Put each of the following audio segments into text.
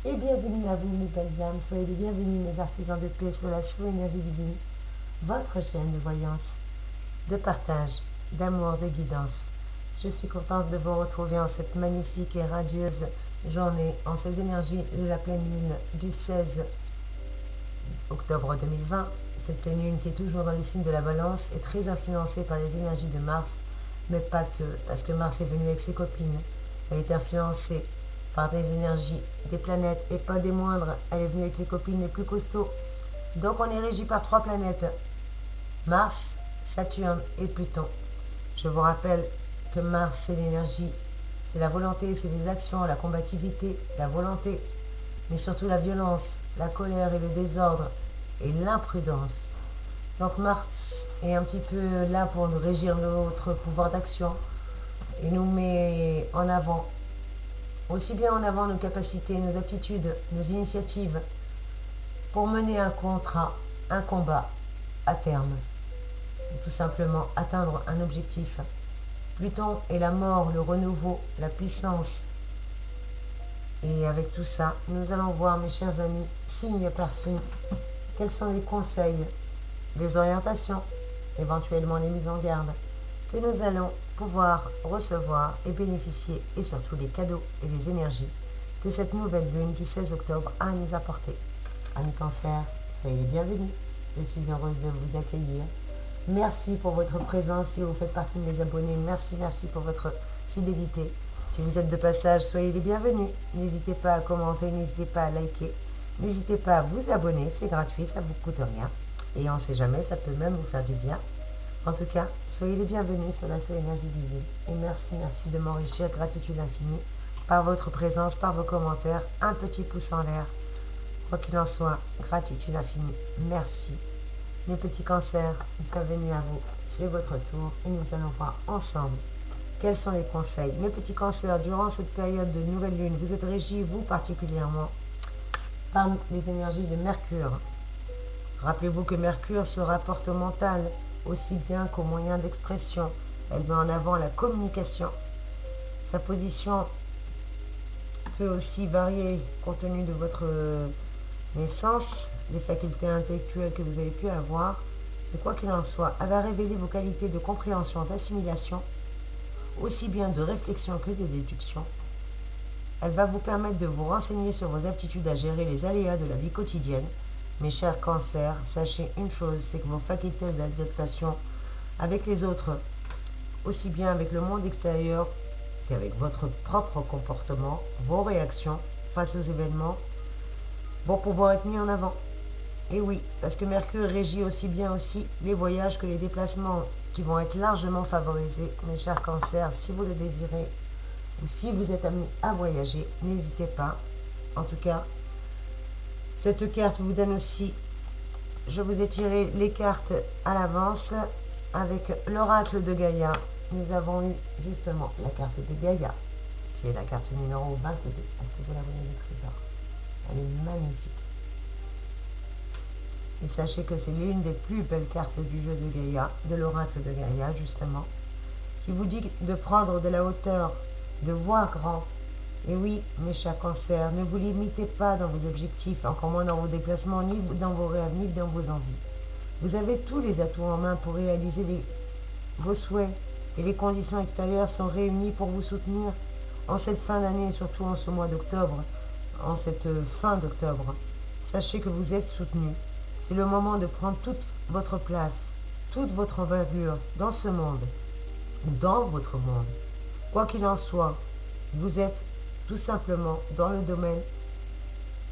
et bienvenue à vous mes belles âmes, soyez les bienvenus mes artisans de paix sur la sous-énergie divine, votre chaîne de voyance, de partage, d'amour, de guidance. Je suis contente de vous retrouver en cette magnifique et radieuse journée, en ces énergies de la pleine lune du 16 octobre 2020. Cette pleine lune qui est toujours dans le signe de la balance est très influencée par les énergies de Mars, mais pas que, parce que Mars est venu avec ses copines. Elle est influencée par des énergies des planètes et pas des moindres. Elle est venue avec les copines les plus costauds. Donc on est régi par 3 planètes, Mars, Saturne et Pluton. Je vous rappelle que Mars c'est l'énergie, c'est la volonté, c'est les actions, la combativité, la volonté, mais surtout la violence, la colère et le désordre et l'imprudence. Donc Mars est un petit peu là pour nous régir notre pouvoir d'action. Il nous met en avant, aussi bien en avant nos capacités, nos aptitudes, nos initiatives, pour mener un contrat, un combat à terme, ou tout simplement atteindre un objectif. Pluton est la mort, le renouveau, la puissance. Et avec tout ça, nous allons voir, mes chers amis, signe par signe, quels sont les conseils, les orientations, éventuellement les mises en garde, que nous allons pouvoir recevoir et bénéficier, et surtout les cadeaux et les énergies que cette nouvelle lune du 16 octobre a à nous apporter. Amis Cancer, soyez les bienvenus. Je suis heureuse de vous accueillir. Merci pour votre présence. Si vous faites partie de mes abonnés, merci pour votre fidélité. Si vous êtes de passage, soyez les bienvenus. N'hésitez pas à commenter, n'hésitez pas à liker, n'hésitez pas à vous abonner, c'est gratuit, ça ne vous coûte rien. Et on ne sait jamais, ça peut même vous faire du bien. En tout cas, soyez les bienvenus sur la seule énergie divine. Et merci de m'enrichir, gratitude infinie, par votre présence, par vos commentaires, un petit pouce en l'air. Quoi qu'il en soit, gratitude infinie, merci. Mes petits cancers, bienvenue à vous, c'est votre tour et nous allons voir ensemble quels sont les conseils. Mes petits cancers, durant cette période de nouvelle lune, vous êtes régis, vous particulièrement, par les énergies de Mercure. Rappelez-vous que Mercure se rapporte au mental, aussi bien qu'aux moyens d'expression. Elle met en avant la communication. Sa position peut aussi varier compte tenu de votre naissance, des facultés intellectuelles que vous avez pu avoir. Mais quoi qu'il en soit, elle va révéler vos qualités de compréhension, d'assimilation, aussi bien de réflexion que de déduction. Elle va vous permettre de vous renseigner sur vos aptitudes à gérer les aléas de la vie quotidienne. Mes chers cancers, sachez une chose, c'est que vos facultés d'adaptation avec les autres, aussi bien avec le monde extérieur qu'avec votre propre comportement, vos réactions face aux événements, vont pouvoir être mis en avant. Et oui, parce que Mercure régit aussi bien les voyages que les déplacements qui vont être largement favorisés. Mes chers cancers, si vous le désirez ou si vous êtes amené à voyager, n'hésitez pas. En tout cas, cette carte vous donne aussi, je vous ai tiré les cartes à l'avance avec l'oracle de Gaïa. Nous avons eu justement la carte de Gaïa, qui est la carte numéro 22. Est-ce que vous la voyez, le trésor? Elle est magnifique. Et sachez que c'est l'une des plus belles cartes du jeu de Gaïa, de l'oracle de Gaïa justement, qui vous dit de prendre de la hauteur, de voir grand. Et oui, mes chers cancers, ne vous limitez pas dans vos objectifs, encore moins dans vos déplacements, ni dans vos rêves, ni dans vos envies. Vous avez tous les atouts en main pour réaliser vos souhaits, et les conditions extérieures sont réunies pour vous soutenir en cette fin d'année, et surtout en ce mois d'octobre, en cette fin d'octobre. Sachez que vous êtes soutenus. C'est le moment de prendre toute votre place, toute votre envergure dans ce monde, ou dans votre monde. Quoi qu'il en soit, vous êtes tout simplement dans le domaine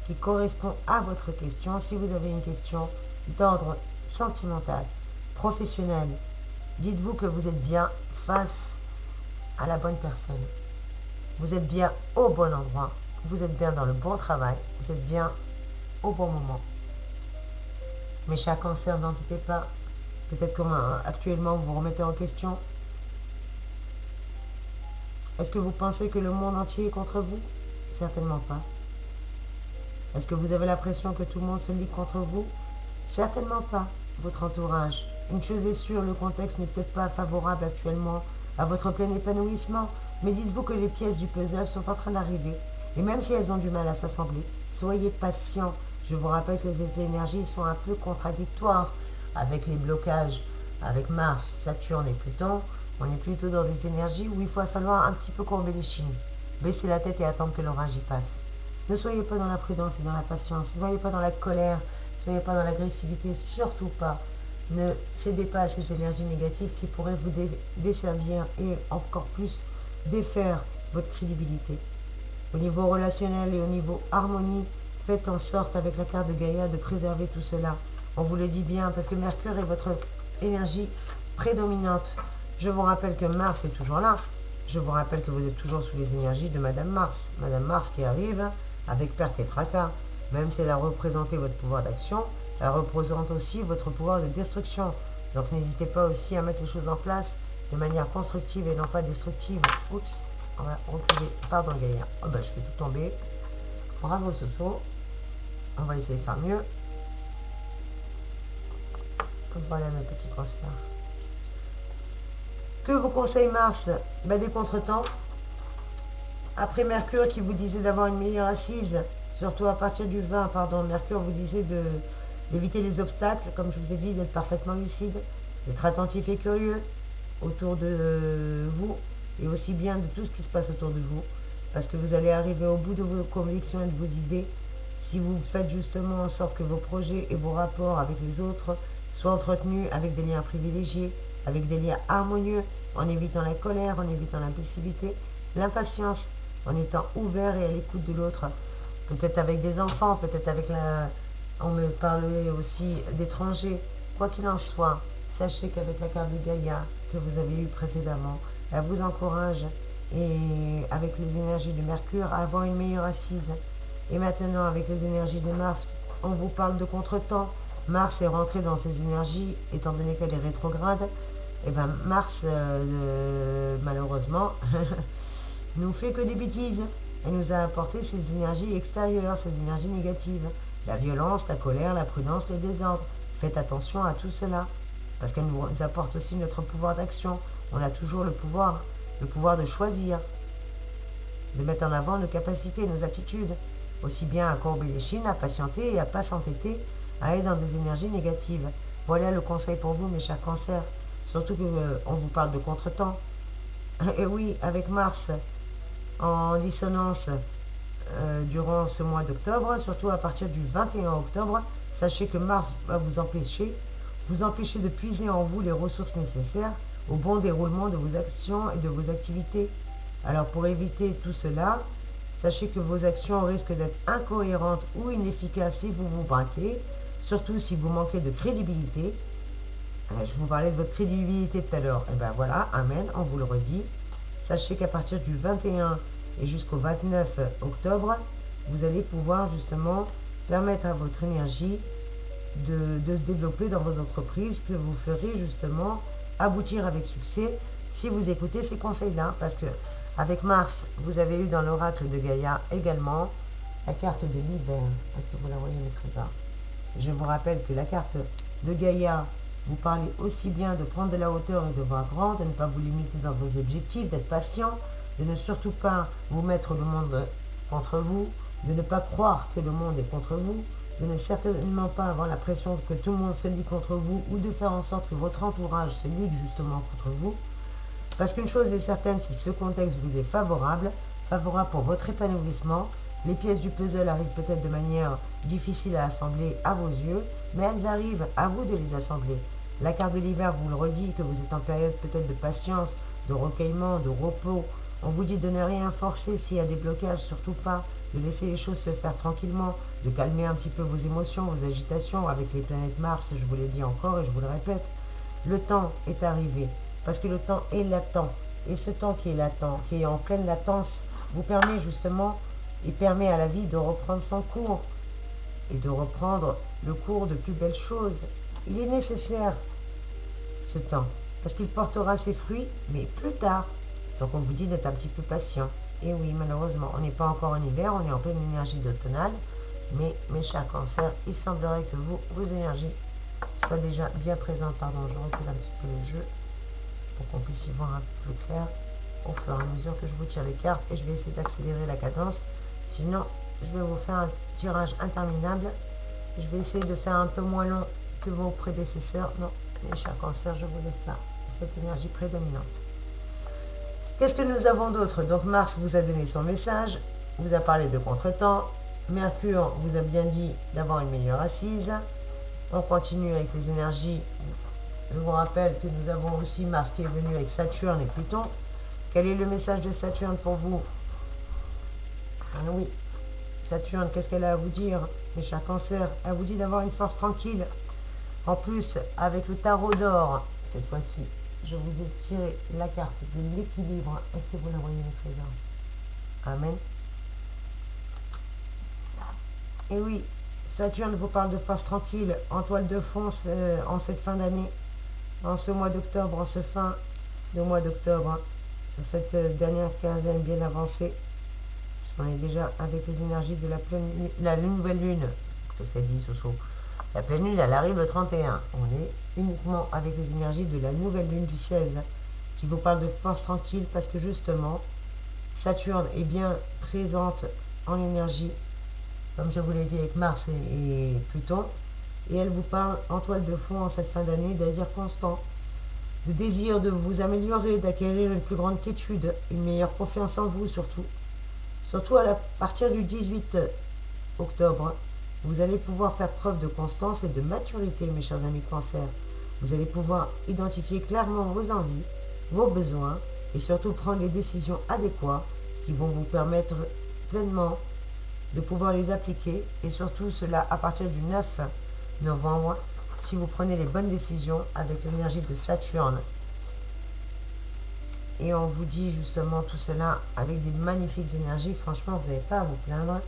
qui correspond à votre question. Si vous avez une question d'ordre sentimental, professionnel, dites-vous que vous êtes bien face à la bonne personne. Vous êtes bien au bon endroit, vous êtes bien dans le bon travail, vous êtes bien au bon moment. Mes chers cancers, n'en doutez pas. Peut-être que actuellement vous vous remettez en question. Est-ce que vous pensez que le monde entier est contre vous? Certainement pas. Est-ce que vous avez l'impression que tout le monde se lie contre vous? Certainement pas. Votre entourage. Une chose est sûre, le contexte n'est peut-être pas favorable actuellement à votre plein épanouissement, mais dites-vous que les pièces du puzzle sont en train d'arriver Et même si elles ont du mal à s'assembler, soyez patients. Je vous rappelle que les énergies sont un peu contradictoires avec les blocages, avec Mars, Saturne et Pluton. On est plutôt dans des énergies où il va falloir un petit peu courber les chines, baisser la tête et attendre que l'orage y passe. Ne soyez pas dans la prudence et dans la patience, ne soyez pas dans la colère, ne soyez pas dans l'agressivité, surtout pas. Ne cédez pas à ces énergies négatives qui pourraient vous desservir et encore plus défaire votre crédibilité. Au niveau relationnel et au niveau harmonie, faites en sorte avec la carte de Gaïa de préserver tout cela. On vous le dit bien parce que Mercure est votre énergie prédominante. Je vous rappelle que Mars est toujours là. Je vous rappelle que vous êtes toujours sous les énergies de Madame Mars. Madame Mars qui arrive avec perte et fracas. Même si elle a représenté votre pouvoir d'action, elle représente aussi votre pouvoir de destruction. Donc n'hésitez pas aussi à mettre les choses en place de manière constructive et non pas destructive. Oups, on va reculer. Pardon Gaïa. Oh ben, je fais tout tomber. Bravo Soso. On va essayer de faire mieux. Voilà mes petits cancers. Que vous conseille Mars? Ben, des contretemps. Après Mercure qui vous disait d'avoir une meilleure assise, surtout à partir du 20, pardon, Mercure vous disait d'éviter les obstacles, comme je vous ai dit, d'être parfaitement lucide, d'être attentif et curieux autour de vous et aussi bien de tout ce qui se passe autour de vous, parce que vous allez arriver au bout de vos convictions et de vos idées si vous faites justement en sorte que vos projets et vos rapports avec les autres soient entretenus avec des liens privilégiés, avec des liens harmonieux, en évitant la colère, en évitant l'impulsivité, l'impatience, en étant ouvert et à l'écoute de l'autre, peut-être avec des enfants, peut-être avec la... On me parlait aussi d'étrangers. Quoi qu'il en soit, sachez qu'avec la carte de Gaïa que vous avez eue précédemment, elle vous encourage, et avec les énergies de Mercure, à avoir une meilleure assise. Et maintenant, avec les énergies de Mars, on vous parle de contretemps. Mars est rentré dans ses énergies, étant donné qu'elle est rétrograde. Et bien Mars, malheureusement, nous fait que des bêtises. Elle nous a apporté ces énergies extérieures, ces énergies négatives. La violence, la colère, la prudence, le désordre. Faites attention à tout cela, parce qu'elle nous apporte aussi notre pouvoir d'action. On a toujours le pouvoir de choisir, de mettre en avant nos capacités, nos aptitudes. Aussi bien à courber les chines, à patienter et à ne pas s'entêter à aller dans des énergies négatives. Voilà le conseil pour vous, mes chers cancers. Surtout qu'on vous parle de contretemps. Et oui, avec Mars en dissonance durant ce mois d'octobre, surtout à partir du 21 octobre, sachez que Mars va vous empêcher de puiser en vous les ressources nécessaires au bon déroulement de vos actions et de vos activités. Alors pour éviter tout cela, sachez que vos actions risquent d'être incohérentes ou inefficaces si vous vous braquez, surtout si vous manquez de crédibilité. Je vous parlais de votre crédibilité tout à l'heure. Et bien voilà, amen, on vous le redit. Sachez qu'à partir du 21 et jusqu'au 29 octobre, vous allez pouvoir justement permettre à votre énergie de se développer dans vos entreprises, que vous ferez justement aboutir avec succès si vous écoutez ces conseils-là. Parce que avec Mars, vous avez eu dans l'oracle de Gaïa également la carte de l'hiver. Est-ce que vous la voyez, mes trésors? Je vous rappelle que la carte de Gaïa vous parlez aussi bien de prendre de la hauteur et de voir grand, de ne pas vous limiter dans vos objectifs, d'être patient, de ne surtout pas vous mettre le monde contre vous, de ne pas croire que le monde est contre vous, de ne certainement pas avoir l'impression que tout le monde se lie contre vous ou de faire en sorte que votre entourage se ligue justement contre vous. Parce qu'une chose est certaine, si ce contexte vous est favorable pour votre épanouissement. Les pièces du puzzle arrivent peut-être de manière difficile à assembler à vos yeux, mais elles arrivent, à vous de les assembler. La carte de l'hiver vous le redit que vous êtes en période peut-être de patience, de recueillement, de repos. On vous dit de ne rien forcer s'il y a des blocages, surtout pas, de laisser les choses se faire tranquillement, de calmer un petit peu vos émotions, vos agitations avec les planètes Mars, je vous l'ai dit encore et je vous le répète. Le temps est arrivé, parce que le temps est latent. Et ce temps qui est latent, qui est en pleine latence, vous permet justement et permet à la vie de reprendre son cours et de reprendre le cours de plus belles choses. Il est nécessaire ce temps, parce qu'il portera ses fruits, mais plus tard. Donc on vous dit d'être un petit peu patient. Et oui, malheureusement, on n'est pas encore en hiver, on est en pleine énergie d'automnale, mais mes chers cancers, il semblerait que vos énergies soient déjà bien présentes. Pardon, je recule un petit peu le jeu pour qu'on puisse y voir un peu plus clair au fur et à mesure que je vous tire les cartes, et je vais essayer d'accélérer la cadence Sinon, je vais vous faire un tirage interminable. Je vais essayer de faire un peu moins long que vos prédécesseurs. Non, mes chers cancers, je vous laisse là. Cette énergie prédominante. Qu'est-ce que nous avons d'autre? Donc Mars vous a donné son message, vous a parlé de contretemps. Mercure vous a bien dit d'avoir une meilleure assise. On continue avec les énergies. Je vous rappelle que nous avons aussi Mars qui est venu avec Saturne et Pluton. Quel est le message de Saturne pour vous? Ah oui, Saturne, qu'est-ce qu'elle a à vous dire, mes chers cancers? Elle vous dit d'avoir une force tranquille. En plus, avec le tarot d'or, cette fois-ci, je vous ai tiré la carte de l'équilibre. Est-ce que vous la voyez, mes trésors? Amen. Et oui, Saturne vous parle de force tranquille, en toile de fond en cette fin d'année, en ce mois d'octobre, en ce fin de mois d'octobre, hein, sur cette dernière quinzaine bien avancée. On est déjà avec les énergies de la pleine lune, la nouvelle lune. Qu'est-ce qu'elle dit, Soso? La pleine lune, elle arrive le 31. On est uniquement avec les énergies de la nouvelle lune du 16, qui vous parle de force tranquille, parce que justement, Saturne est bien présente en énergie, comme je vous l'ai dit avec Mars et Pluton, et elle vous parle en toile de fond en cette fin d'année d'asir constant, de désir de vous améliorer, d'acquérir une plus grande quiétude, une meilleure confiance en vous surtout. Surtout à partir du 18 octobre, vous allez pouvoir faire preuve de constance et de maturité, mes chers amis Cancer. Vous allez pouvoir identifier clairement vos envies, vos besoins et surtout prendre les décisions adéquates qui vont vous permettre pleinement de pouvoir les appliquer, et surtout cela à partir du 9 novembre si vous prenez les bonnes décisions avec l'énergie de Saturne. Et on vous dit justement tout cela avec des magnifiques énergies. Franchement, vous n'avez pas à vous plaindre.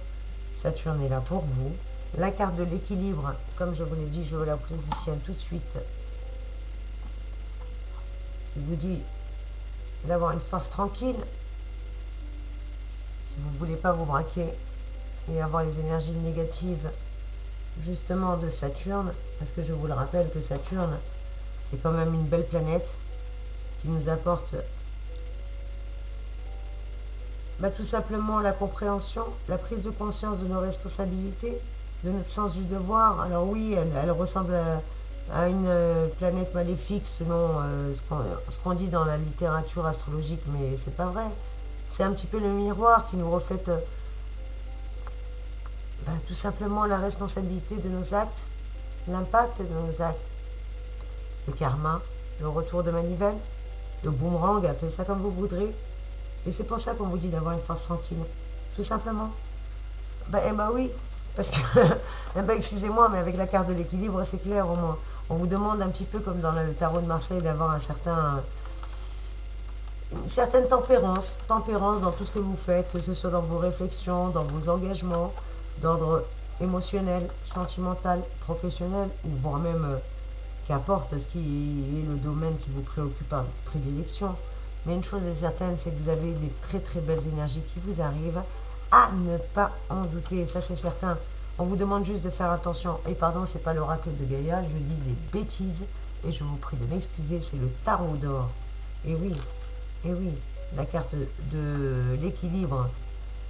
Saturne est là pour vous. La carte de l'équilibre, comme je vous l'ai dit, je vous la positionne tout de suite. Il vous dit d'avoir une force tranquille. Si vous ne voulez pas vous braquer et avoir les énergies négatives justement de Saturne, parce que je vous le rappelle que Saturne, c'est quand même une belle planète qui nous apporte tout simplement la compréhension, la prise de conscience de nos responsabilités, de notre sens du devoir. Alors oui, elle ressemble à une planète maléfique selon ce qu'on dit dans la littérature astrologique, mais c'est pas vrai. C'est un petit peu le miroir qui nous reflète tout simplement la responsabilité de nos actes, l'impact de nos actes, le karma, le retour de manivelle, le boomerang, appelez ça comme vous voudrez. Et c'est pour ça qu'on vous dit d'avoir une force tranquille. Tout simplement. Oui. Parce que, excusez-moi, mais avec la carte de l'équilibre, c'est clair au moins. On vous demande un petit peu comme dans le tarot de Marseille d'avoir une certaine tempérance dans tout ce que vous faites, que ce soit dans vos réflexions, dans vos engagements, d'ordre émotionnel, sentimental, professionnel, ou voire même qu'importe ce qui est le domaine qui vous préoccupe à prédilection. Mais une chose est certaine, c'est que vous avez des très très belles énergies qui vous arrivent, à ne pas en douter, ça c'est certain. On vous demande juste de faire attention. Et pardon, c'est pas l'oracle de Gaïa, je dis des bêtises et je vous prie de m'excuser, c'est le tarot d'or. Et oui, la carte de l'équilibre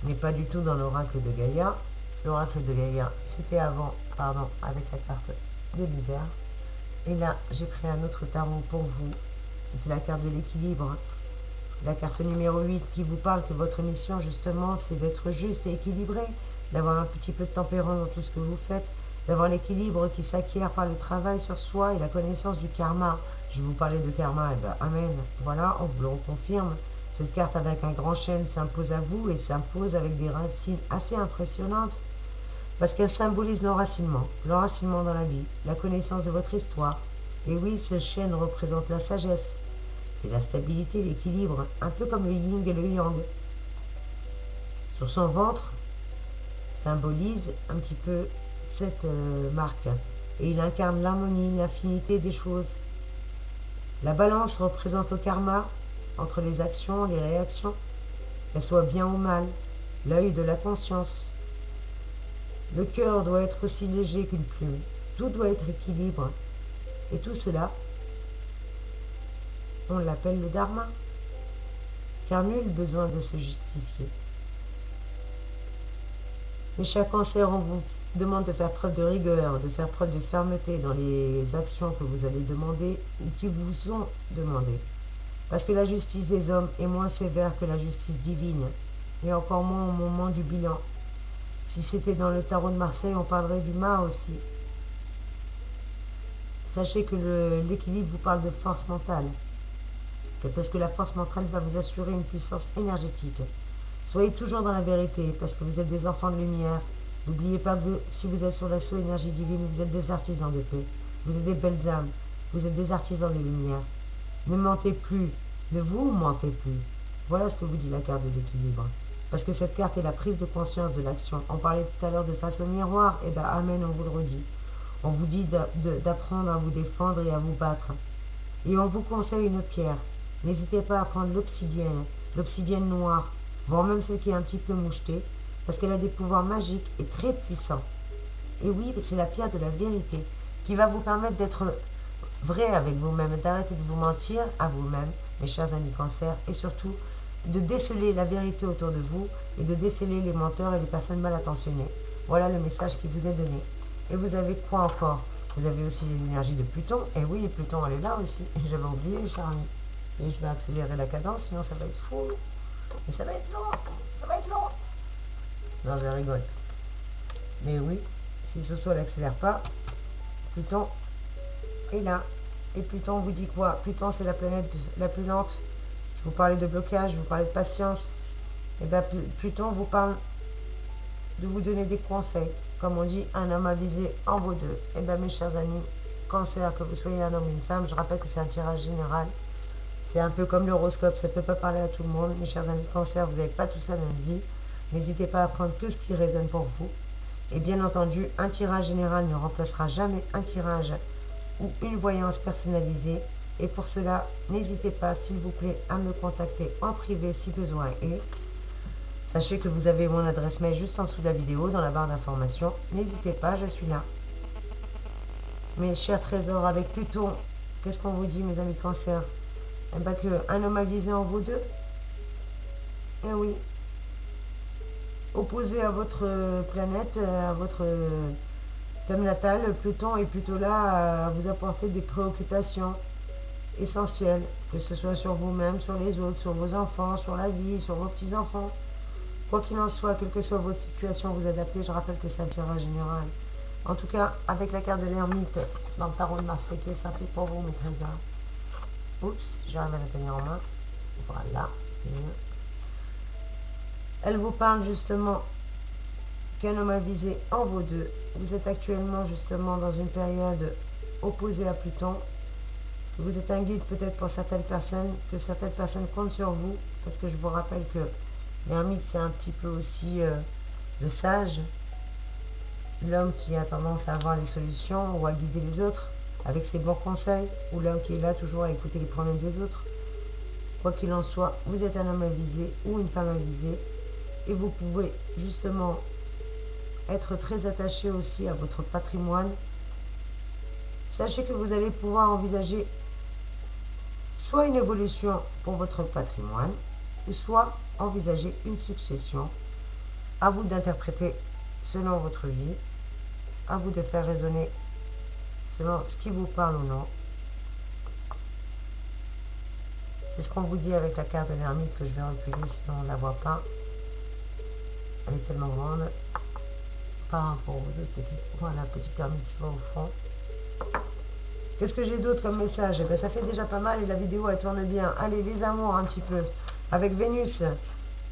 n'est pas du tout dans l'oracle de Gaïa. L'oracle de Gaïa, c'était avant, pardon, avec la carte de l'hiver. Et là, j'ai pris un autre tarot pour vous. C'était la carte de l'équilibre. La carte numéro 8 qui vous parle que votre mission, justement, c'est d'être juste et équilibré, d'avoir un petit peu de tempérance dans tout ce que vous faites, d'avoir l'équilibre qui s'acquiert par le travail sur soi et la connaissance du karma. Je vous parlais de karma, amen. Voilà, on vous le reconfirme. Cette carte avec un grand chêne s'impose à vous et s'impose avec des racines assez impressionnantes parce qu'elle symbolise l'enracinement dans la vie, la connaissance de votre histoire. Et oui, ce chêne représente la sagesse. C'est la stabilité, l'équilibre, un peu comme le yin et le yang. Sur son ventre symbolise un petit peu cette marque. Et il incarne l'harmonie, l'infinité des choses. La balance représente le karma entre les actions, les réactions, qu'elles soient bien ou mal, l'œil de la conscience. Le cœur doit être aussi léger qu'une plume. Tout doit être équilibre. Et tout cela, on l'appelle le dharma, car nul besoin de se justifier. Mes chers cancers, on vous demande de faire preuve de rigueur, de faire preuve de fermeté dans les actions que vous allez demander ou qui vous sont demandées. Parce que la justice des hommes est moins sévère que la justice divine, et encore moins au moment du bilan. Si c'était dans le tarot de Marseille, on parlerait du mât aussi. Sachez que l'équilibre vous parle de force mentale, parce que la force mentale va vous assurer une puissance énergétique. Soyez toujours dans la vérité, parce que vous êtes des enfants de lumière. N'oubliez pas que si vous êtes sur la énergie divine, vous êtes des artisans de paix. Vous êtes des belles âmes. Vous êtes des artisans de lumière. Ne mentez plus. Ne vous mentez plus. Voilà ce que vous dit la carte de l'équilibre. Parce que cette carte est la prise de conscience de l'action. On parlait tout à l'heure de face au miroir. Eh bien, amen, on vous le redit. On vous dit d'apprendre à vous défendre et à vous battre. Et on vous conseille une pierre. N'hésitez pas à prendre l'obsidienne noire, voire même celle qui est un petit peu mouchetée, parce qu'elle a des pouvoirs magiques et très puissants. Et oui, c'est la pierre de la vérité, qui va vous permettre d'être vrai avec vous-même, d'arrêter de vous mentir à vous-même, mes chers amis cancers, et surtout de déceler la vérité autour de vous et de déceler les menteurs et les personnes mal intentionnées. Voilà le message qui vous est donné. Et vous avez quoi encore? Vous avez aussi les énergies de Pluton. Et oui, Pluton, elle est là aussi. J'avais oublié, les chers amis. Et je vais accélérer la cadence, sinon ça va être fou. Mais ça va être long. Ça va être long. Non, je rigole. Mais oui, si ce soit n'accélère pas, Pluton est là. Et Pluton vous dit quoi? Pluton, c'est la planète la plus lente. Je vous parlais de blocage, je vous parlais de patience. Et bien, Pluton vous parle de vous donner des conseils. Comme on dit, un homme avisé en vaut deux. Et bien, mes chers amis, cancer, que vous soyez un homme ou une femme, je rappelle que c'est un tirage général. C'est un peu comme l'horoscope, ça ne peut pas parler à tout le monde. Mes chers amis cancer, vous n'avez pas tous la même vie. N'hésitez pas à prendre que ce qui résonne pour vous. Et bien entendu, un tirage général ne remplacera jamais un tirage ou une voyance personnalisée. Et pour cela, n'hésitez pas, s'il vous plaît, à me contacter en privé si besoin est. Sachez que vous avez mon adresse mail juste en dessous de la vidéo, dans la barre d'information. N'hésitez pas, je suis là. Mes chers trésors, avec Pluton, qu'est-ce qu'on vous dit, mes amis cancer? Eh bien, qu'un homme avisé en vaut deux. Eh oui. Opposé à votre planète, à votre thème natal, Pluton est plutôt là à vous apporter des préoccupations essentielles, que ce soit sur vous-même, sur les autres, sur vos enfants, sur la vie, sur vos petits-enfants. Quoi qu'il en soit, quelle que soit votre situation, vous adaptez. Je rappelle que c'est un tirage général. En tout cas, avec la carte de l'ermite dans le tarot de Marseille qui est sorti pour vous, mes trésors. Oups, j'arrive à la tenir en main. Voilà, c'est mieux. Elle vous parle justement qu'un homme avisé en vaut deux. Vous êtes actuellement justement dans une période opposée à Pluton. Vous êtes un guide peut-être pour certaines personnes, que certaines personnes comptent sur vous, parce que je vous rappelle que l'ermite, c'est un petit peu aussi le sage, l'homme qui a tendance à avoir les solutions ou à guider les autres avec ses bons conseils, ou l'homme qui est là toujours à écouter les problèmes des autres. Quoi qu'il en soit, vous êtes un homme avisé ou une femme avisée, et vous pouvez justement être très attaché aussi à votre patrimoine. Sachez que vous allez pouvoir envisager soit une évolution pour votre patrimoine, ou soit envisager une succession. À vous d'interpréter selon votre vie, à vous de faire raisonner selon ce qui vous parle ou non. C'est ce qu'on vous dit avec la carte de l'ermite que je vais reculer, sinon on ne la voit pas. Elle est tellement grande par rapport aux autres petites. Voilà, petite ermite, tu vois, au fond. Qu'est-ce que j'ai d'autre comme message? Eh bien, ça fait déjà pas mal et la vidéo, elle tourne bien. Allez, les amours un petit peu. Avec Vénus,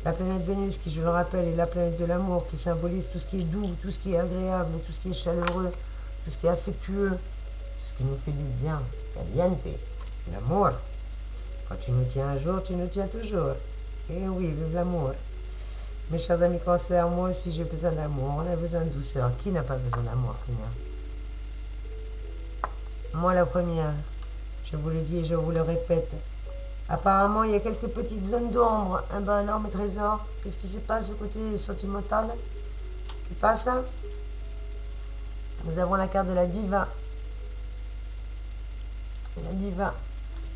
la planète Vénus, qui, je le rappelle, est la planète de l'amour, qui symbolise tout ce qui est doux, tout ce qui est agréable, tout ce qui est chaleureux, tout ce qui est affectueux, tout ce qui nous fait du bien. Caliente, l'amour. Quand tu nous tiens un jour, tu nous tiens toujours. Et oui, vive l'amour. Mes chers amis cancer, moi aussi j'ai besoin d'amour, on a besoin de douceur. Qui n'a pas besoin d'amour, Seigneur? Moi la première, je vous le dis et je vous le répète. Apparemment, il y a quelques petites zones d'ombre. Eh ben alors, mes trésors, qu'est-ce qui se passe du côté sentimental qui passe là? Nous avons la carte de la diva. La diva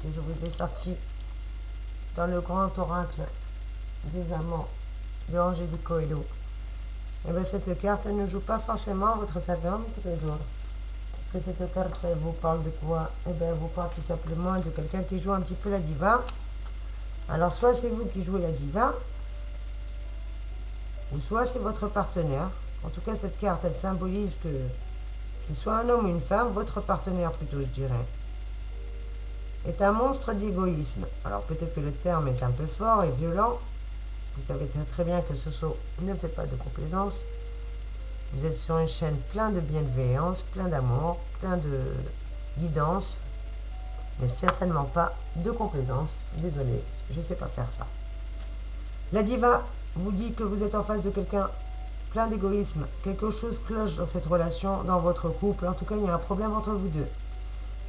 que je vous ai sortie dans le grand oracle des amants de Angelico Hello. Et bien cette carte ne joue pas forcément en votre faveur, mais tous les autres. Parce que cette carte, elle vous parle de quoi? Eh bien, elle vous parle tout simplement de quelqu'un qui joue un petit peu la diva. Alors, soit c'est vous qui jouez la diva, ou soit c'est votre partenaire. En tout cas, cette carte, elle symbolise que, qu'il soit un homme ou une femme, votre partenaire plutôt, je dirais, est un monstre d'égoïsme. Alors, peut-être que le terme est un peu fort et violent. Vous savez très bien que ce saut ne fait pas de complaisance. Vous êtes sur une chaîne plein de bienveillance, plein d'amour, plein de guidance, mais certainement pas de complaisance. Désolé, je ne sais pas faire ça. La diva vous dit que vous êtes en face de quelqu'un plein d'égoïsme. Quelque chose cloche dans cette relation, dans votre couple. En tout cas, il y a un problème entre vous deux.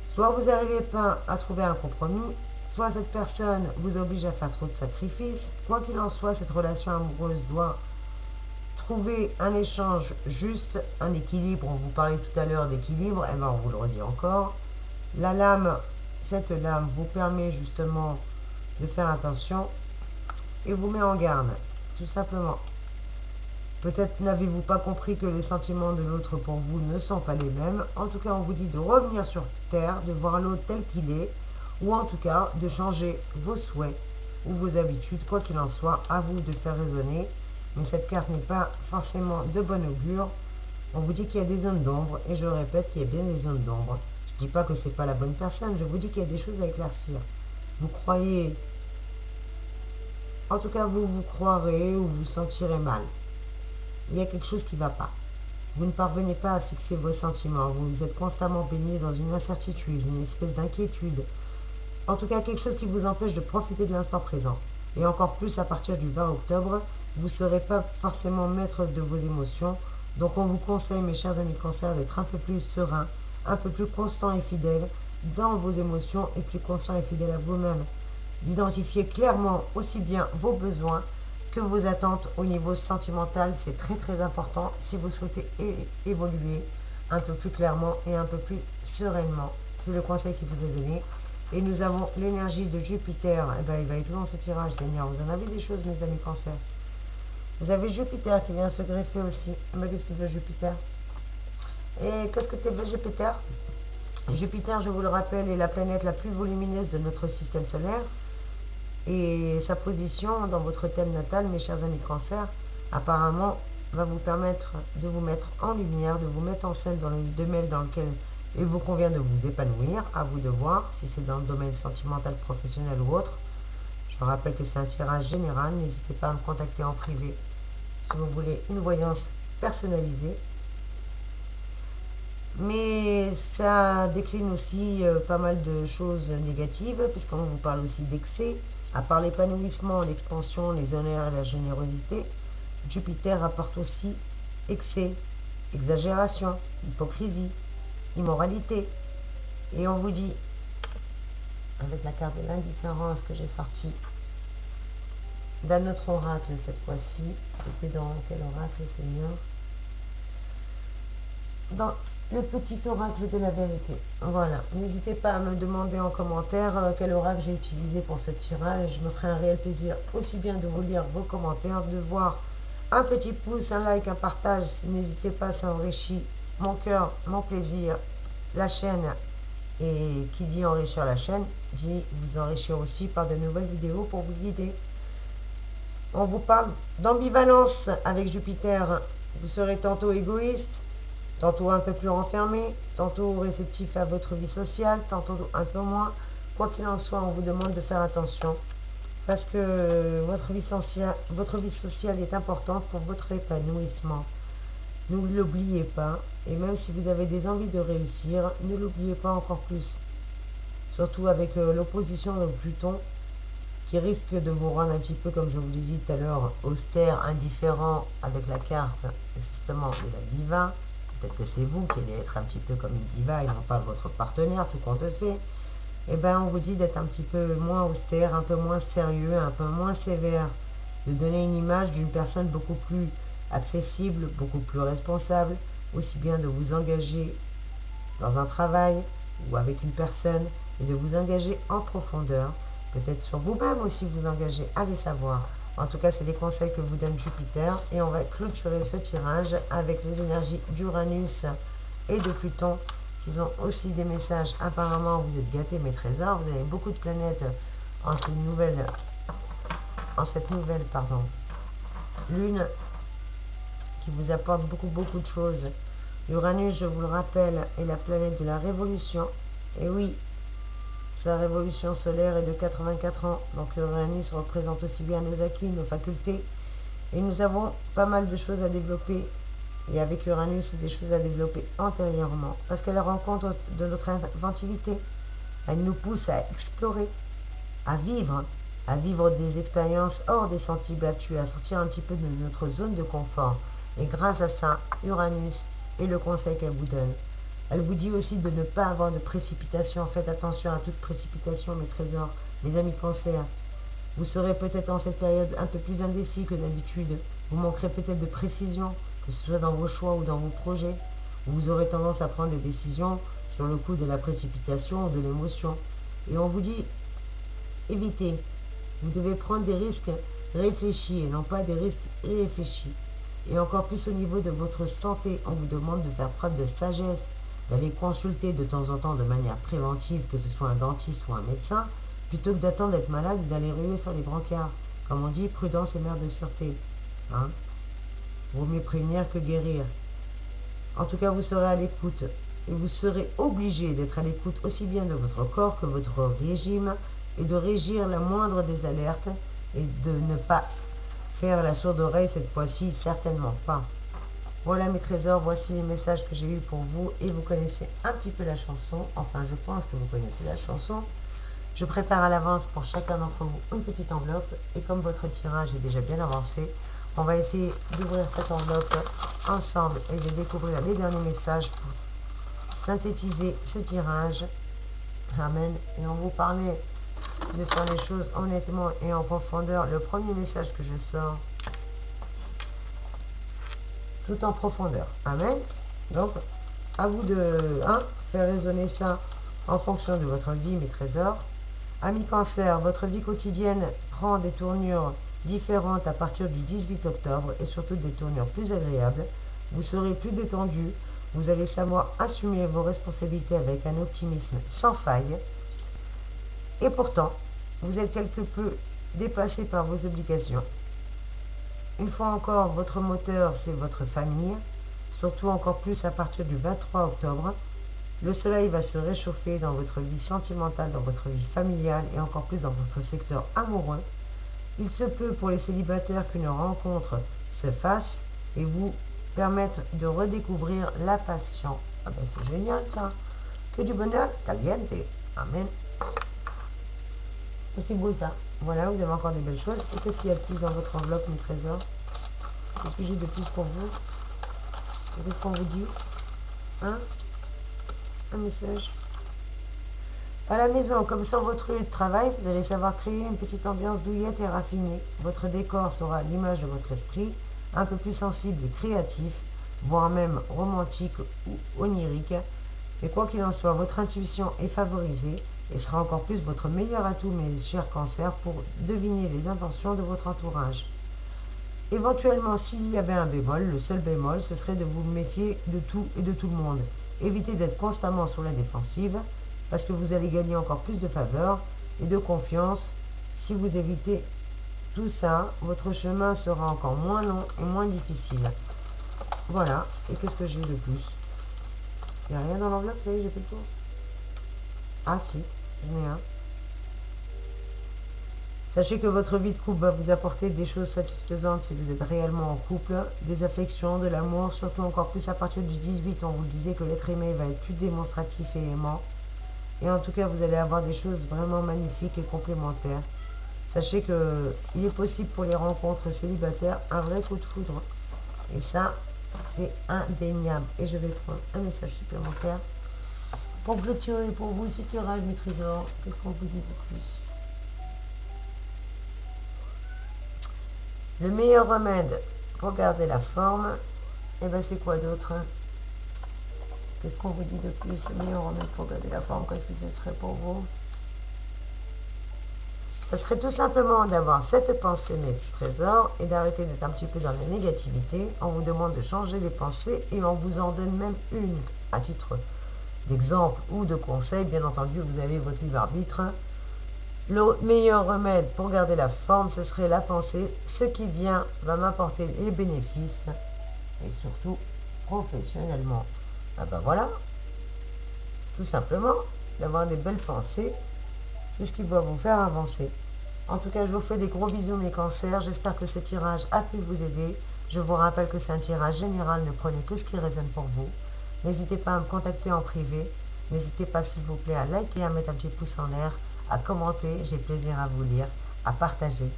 Soit vous n'arrivez pas à trouver un compromis, soit cette personne vous oblige à faire trop de sacrifices. Quoi qu'il en soit, cette relation amoureuse doit trouver un échange juste, un équilibre. On vous parlait tout à l'heure d'équilibre, et bien on vous le redit encore. La lame, cette lame vous permet justement de faire attention et vous met en garde, tout simplement. Peut-être n'avez-vous pas compris que les sentiments de l'autre pour vous ne sont pas les mêmes. En tout cas, on vous dit de revenir sur Terre, de voir l'autre tel qu'il est, ou en tout cas de changer vos souhaits ou vos habitudes, quoi qu'il en soit, à vous de faire raisonner. Mais cette carte n'est pas forcément de bon augure. On vous dit qu'il y a des zones d'ombre, et je répète qu'il y a bien des zones d'ombre. Je ne dis pas que ce n'est pas la bonne personne, je vous dis qu'il y a des choses à éclaircir. Vous croyez, en tout cas vous vous croirez ou vous sentirez mal. Il y a quelque chose qui ne va pas. Vous ne parvenez pas à fixer vos sentiments. Vous êtes constamment baigné dans une incertitude, une espèce d'inquiétude. En tout cas, quelque chose qui vous empêche de profiter de l'instant présent. Et encore plus à partir du 20 octobre, vous ne serez pas forcément maître de vos émotions. Donc on vous conseille, mes chers amis Cancer, d'être un peu plus serein, un peu plus constant et fidèle dans vos émotions et plus constant et fidèle à vous-même. D'identifier clairement aussi bien vos besoins que vos attentes au niveau sentimental. C'est très très important si vous souhaitez évoluer un peu plus clairement et un peu plus sereinement. C'est le conseil qui vous est donné. Et nous avons l'énergie de Jupiter. Eh ben, il va être où dans ce tirage, Seigneur? Vous en avez des choses, mes amis Cancer. Vous avez Jupiter qui vient se greffer aussi. Mais qu'est-ce que veut Jupiter? Et qu'est-ce que veut Jupiter? Jupiter, je vous le rappelle, est la planète la plus volumineuse de notre système solaire. Et sa position dans votre thème natal, mes chers amis Cancer, apparemment va vous permettre de vous mettre en lumière, de vous mettre en scène dans le domaine dans lequel il vous convient de vous épanouir. À vous de voir si c'est dans le domaine sentimental, professionnel ou autre. Je rappelle que c'est un tirage général. N'hésitez pas à me contacter en privé si vous voulez une voyance personnalisée. Mais ça décline aussi pas mal de choses négatives, puisqu'on vous parle aussi d'excès. À part l'épanouissement, l'expansion, les honneurs et la générosité, Jupiter apporte aussi excès, exagération, hypocrisie, immoralité. Et on vous dit, avec la carte de l'indifférence que j'ai sortie d'un autre oracle cette fois-ci, c'était dans quel oracle, Seigneur? Dans le petit oracle de la vérité. Voilà, n'hésitez pas à me demander en commentaire quel oracle j'ai utilisé pour ce tirage. Je me ferai un réel plaisir aussi bien de vous lire vos commentaires, de voir un petit pouce, un like, un partage. N'hésitez pas, ça enrichit mon cœur, mon plaisir, la chaîne. Et qui dit enrichir la chaîne, dit vous enrichir aussi par de nouvelles vidéos pour vous guider. On vous parle d'ambivalence avec Jupiter. Vous serez tantôt égoïste, tantôt un peu plus renfermé, tantôt réceptif à votre vie sociale, tantôt un peu moins. Quoi qu'il en soit, on vous demande de faire attention parce que votre vie sociale est importante pour votre épanouissement. Ne l'oubliez pas, et même si vous avez des envies de réussir, ne l'oubliez pas encore plus. Surtout avec l'opposition de Pluton qui risque de vous rendre un petit peu, comme je vous l'ai dit tout à l'heure, austère, indifférent avec la carte justement de la diva. Peut-être que c'est vous qui allez être un petit peu comme une diva et non pas votre partenaire, tout compte fait. Eh bien, on vous dit d'être un petit peu moins austère, un peu moins sérieux, un peu moins sévère, de donner une image d'une personne beaucoup plus accessible, beaucoup plus responsable, aussi bien de vous engager dans un travail ou avec une personne et de vous engager en profondeur, peut-être sur vous-même aussi vous engager, allez savoir, En tout cas, c'est les conseils que vous donne Jupiter. Et on va clôturer ce tirage avec les énergies d'Uranus et de Pluton, qui ont aussi des messages. Apparemment, vous êtes gâtés, mes trésors. Vous avez beaucoup de planètes en cette nouvelle, lune qui vous apporte beaucoup de choses. Uranus, je vous le rappelle, est la planète de la révolution. Et oui, sa révolution solaire est de 84 ans. Donc Uranus représente aussi bien nos acquis, nos facultés. Et nous avons pas mal de choses à développer. Et avec Uranus, c'est des choses à développer antérieurement. Parce qu'elle rend compte de notre inventivité. Elle nous pousse à explorer, à vivre des expériences hors des sentiers battus, à sortir un petit peu de notre zone de confort. Et grâce à ça, Uranus est le conseil qu'elle vous donne. Elle vous dit aussi de ne pas avoir de précipitation. Faites attention à toute précipitation, mes trésors, mes amis cancer. Vous serez peut-être en cette période un peu plus indécis que d'habitude. Vous manquerez peut-être de précision, que ce soit dans vos choix ou dans vos projets. Vous aurez tendance à prendre des décisions sur le coup de la précipitation ou de l'émotion. Et on vous dit, évitez. Vous devez prendre des risques réfléchis et non pas des risques irréfléchis. Et encore plus au niveau de votre santé, on vous demande de faire preuve de sagesse, d'aller consulter de temps en temps de manière préventive, que ce soit un dentiste ou un médecin, plutôt que d'attendre d'être malade ou d'aller ruer sur les brancards. Comme on dit, prudence est mère de sûreté. Hein, vaut mieux prévenir que guérir. En tout cas, vous serez à l'écoute. Et vous serez obligé d'être à l'écoute aussi bien de votre corps que votre régime et de régir la moindre des alertes et de ne pas faire la sourde oreille cette fois-ci, certainement pas. Voilà mes trésors, voici les messages que j'ai eus pour vous et vous connaissez un petit peu la chanson, enfin je pense que vous connaissez la chanson. Je prépare à l'avance pour chacun d'entre vous une petite enveloppe et comme votre tirage est déjà bien avancé, on va essayer d'ouvrir cette enveloppe ensemble et de découvrir les derniers messages pour synthétiser ce tirage. Amen. Et on vous parlait de faire les choses honnêtement et en profondeur. Le premier message que je sors, tout en profondeur. Amen. Donc, à vous de faire résonner ça en fonction de votre vie, mes trésors. Amis cancer, votre vie quotidienne prend des tournures différentes à partir du 18 octobre et surtout des tournures plus agréables. Vous serez plus détendu, vous allez savoir assumer vos responsabilités avec un optimisme sans faille. Et pourtant, vous êtes quelque peu dépassé par vos obligations. Une fois encore, votre moteur, c'est votre famille, surtout encore plus à partir du 23 octobre. Le soleil va se réchauffer dans votre vie sentimentale, dans votre vie familiale et encore plus dans votre secteur amoureux. Il se peut pour les célibataires qu'une rencontre se fasse et vous permette de redécouvrir la passion. Ah ben c'est génial ça. Que du bonheur caliente. Amen. C'est beau ça. Voilà, vous avez encore des belles choses. Et qu'est-ce qu'il y a de plus dans votre enveloppe, mes trésors? Qu'est-ce que j'ai de plus pour vous? Qu'est-ce qu'on vous dit? Hein? Un message. À la maison, comme sur votre lieu de travail, vous allez savoir créer une petite ambiance douillette et raffinée. Votre décor sera à l'image de votre esprit, un peu plus sensible et créatif, voire même romantique ou onirique. Mais quoi qu'il en soit, votre intuition est favorisée et sera encore plus votre meilleur atout, mes chers cancers, pour deviner les intentions de votre entourage. Éventuellement, s'il y avait un bémol, le seul bémol, ce serait de vous méfier de tout et de tout le monde. Évitez d'être constamment sur la défensive, parce que vous allez gagner encore plus de faveur et de confiance. Si vous évitez tout ça, votre chemin sera encore moins long et moins difficile. Voilà, et qu'est-ce que j'ai de plus? Il n'y a rien dans l'enveloppe, ça y est, j'ai fait le tour. Ah si, j'en ai un. Sachez que votre vie de couple va vous apporter des choses satisfaisantes si vous êtes réellement en couple, des affections, de l'amour, surtout encore plus à partir du 18, on vous disait que l'être aimé va être plus démonstratif et aimant. Et en tout cas, vous allez avoir des choses vraiment magnifiques et complémentaires. Sachez qu'il est possible pour les rencontres célibataires un vrai coup de foudre. Et ça, c'est indéniable. Et je vais prendre un message supplémentaire pour clôturer pour vous ce tirage, mes trésors. Qu'est-ce qu'on vous dit de plus? Le meilleur remède pour garder la forme, et ben c'est quoi d'autre? Qu'est-ce qu'on vous dit de plus? Le meilleur remède pour garder la forme, qu'est-ce que ce serait pour vous? ça serait tout simplement d'avoir cette pensée maître trésor et d'arrêter d'être un petit peu dans la négativité. On vous demande de changer les pensées et on vous en donne même une à titre d'exemple ou de conseil. Bien entendu, vous avez votre libre arbitre. Le meilleur remède pour garder la forme, ce serait la pensée. Ce qui vient va m'apporter les bénéfices et surtout professionnellement. Ah ben voilà, tout simplement, d'avoir des belles pensées, c'est ce qui va vous faire avancer. En tout cas, je vous fais des gros bisous mes cancers. J'espère que ce tirage a pu vous aider. Je vous rappelle que c'est un tirage général, ne prenez que ce qui résonne pour vous. N'hésitez pas à me contacter en privé. N'hésitez pas s'il vous plaît à liker, à mettre un petit pouce en l'air, à commenter. J'ai plaisir à vous lire, à partager.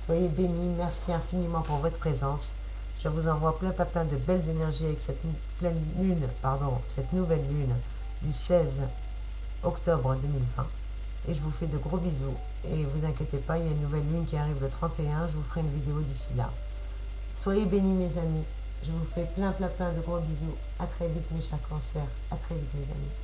Soyez bénis. Merci infiniment pour votre présence. Je vous envoie plein de belles énergies avec cette cette nouvelle lune du 16 octobre 2020. Et je vous fais de gros bisous. Et vous inquiétez pas, il y a une nouvelle lune qui arrive le 31. Je vous ferai une vidéo d'ici là. Soyez bénis mes amis. Je vous fais plein de gros bisous. À très vite mes chers cancers. À très vite mes amis.